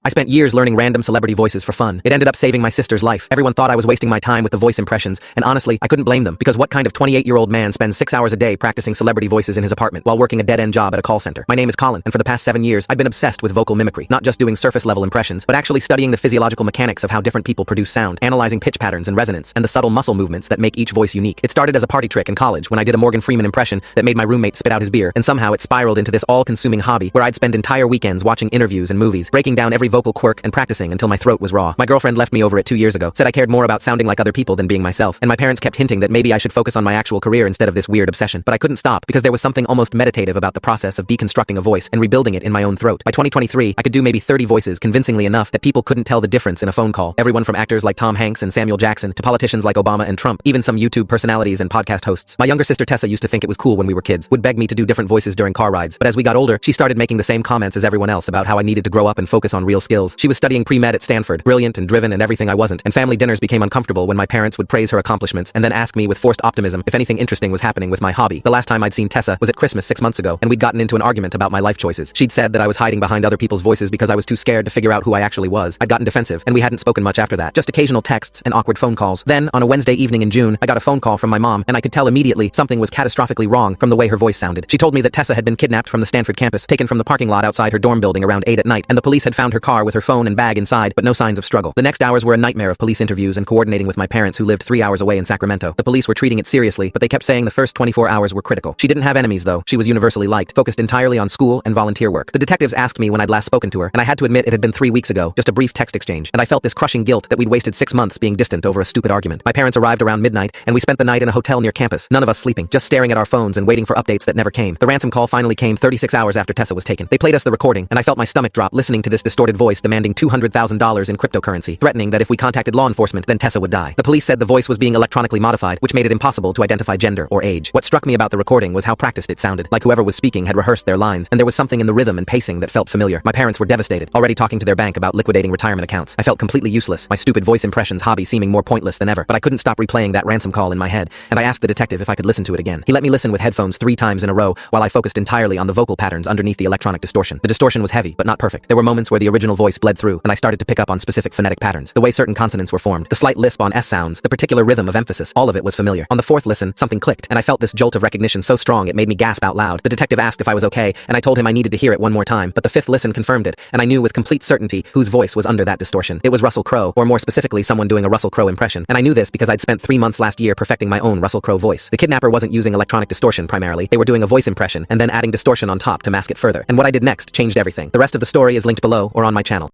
I spent years learning random celebrity voices for fun. It ended up saving my sister's life. Everyone thought I was wasting my time with the voice impressions, and honestly, I couldn't blame them, because what kind of 28-year-old man spends 6 hours a day practicing celebrity voices in his apartment while working a dead-end job at a call center? My name is Colin, and for the past 7 years, I've been obsessed with vocal mimicry, not just doing surface-level impressions, but actually studying the physiological mechanics of how different people produce sound, analyzing pitch patterns and resonance, and the subtle muscle movements that make each voice unique. It started as a party trick in college when I did a Morgan Freeman impression that made my roommate spit out his beer, and somehow it spiraled into this all-consuming hobby where I'd spend entire weekends watching interviews and movies, breaking down every vocal quirk and practicing until my throat was raw. My girlfriend left me over it 2 years ago, said I cared more about sounding like other people than being myself, and my parents kept hinting that maybe I should focus on my actual career instead of this weird obsession. But I couldn't stop, because there was something almost meditative about the process of deconstructing a voice and rebuilding it in my own throat. By 2023, I could do maybe 30 voices convincingly enough that people couldn't tell the difference in a phone call. Everyone from actors like Tom Hanks and Samuel Jackson to politicians like Obama and Trump, even some YouTube personalities and podcast hosts. My younger sister Tessa used to think it was cool when we were kids, would beg me to do different voices during car rides, but as we got older, she started making the same comments as everyone else about how I needed to grow up and focus on real skills. She was studying pre-med at Stanford, brilliant and driven and everything I wasn't, and family dinners became uncomfortable when my parents would praise her accomplishments and then ask me with forced optimism if anything interesting was happening with my hobby. The last time I'd seen Tessa was at Christmas 6 months ago, and we'd gotten into an argument about my life choices. She'd said that I was hiding behind other people's voices because I was too scared to figure out who I actually was. I'd gotten defensive, and we hadn't spoken much after that, just occasional texts and awkward phone calls. Then, on a Wednesday evening in June, I got a phone call from my mom, and I could tell immediately something was catastrophically wrong from the way her voice sounded. She told me that Tessa had been kidnapped from the Stanford campus, taken from the parking lot outside her dorm building around 8 at night, and the police had found her car with her phone and bag inside, but no signs of struggle. The next hours were a nightmare of police interviews and coordinating with my parents who lived 3 hours away in Sacramento. The police were treating it seriously, but they kept saying the first 24 hours were critical. She didn't have enemies though. She was universally liked, focused entirely on school and volunteer work. The detectives asked me when I'd last spoken to her, and I had to admit it had been 3 weeks ago, just a brief text exchange, and I felt this crushing guilt that we'd wasted 6 months being distant over a stupid argument. My parents arrived around midnight, and we spent the night in a hotel near campus, none of us sleeping, just staring at our phones and waiting for updates that never came. The ransom call finally came 36 hours after Tessa was taken. They played us the recording, and I felt my stomach drop listening to this distorted voice demanding $200,000 in cryptocurrency, threatening that if we contacted law enforcement, then Tessa would die. The police said the voice was being electronically modified, which made it impossible to identify gender or age. What struck me about the recording was how practiced it sounded, like whoever was speaking had rehearsed their lines, and there was something in the rhythm and pacing that felt familiar. My parents were devastated, already talking to their bank about liquidating retirement accounts. I felt completely useless, my stupid voice impressions hobby seeming more pointless than ever, but I couldn't stop replaying that ransom call in my head, and I asked the detective if I could listen to it again. He let me listen with headphones 3 times in a row, while I focused entirely on the vocal patterns underneath the electronic distortion. The distortion was heavy, but not perfect. There were moments where the original voice bled through, and I started to pick up on specific phonetic patterns, the way certain consonants were formed, the slight lisp on S sounds, the particular rhythm of emphasis, all of it was familiar. On the 4th listen, something clicked, and I felt this jolt of recognition so strong it made me gasp out loud. The detective asked if I was okay, and I told him I needed to hear it one more time, but the 5th listen confirmed it, and I knew with complete certainty whose voice was under that distortion. It was Russell Crowe, or more specifically someone doing a Russell Crowe impression, and I knew this because I'd spent 3 months last year perfecting my own Russell Crowe voice. The kidnapper wasn't using electronic distortion primarily, they were doing a voice impression and then adding distortion on top to mask it further, and what I did next changed everything. The rest of the story is linked below or on my channel.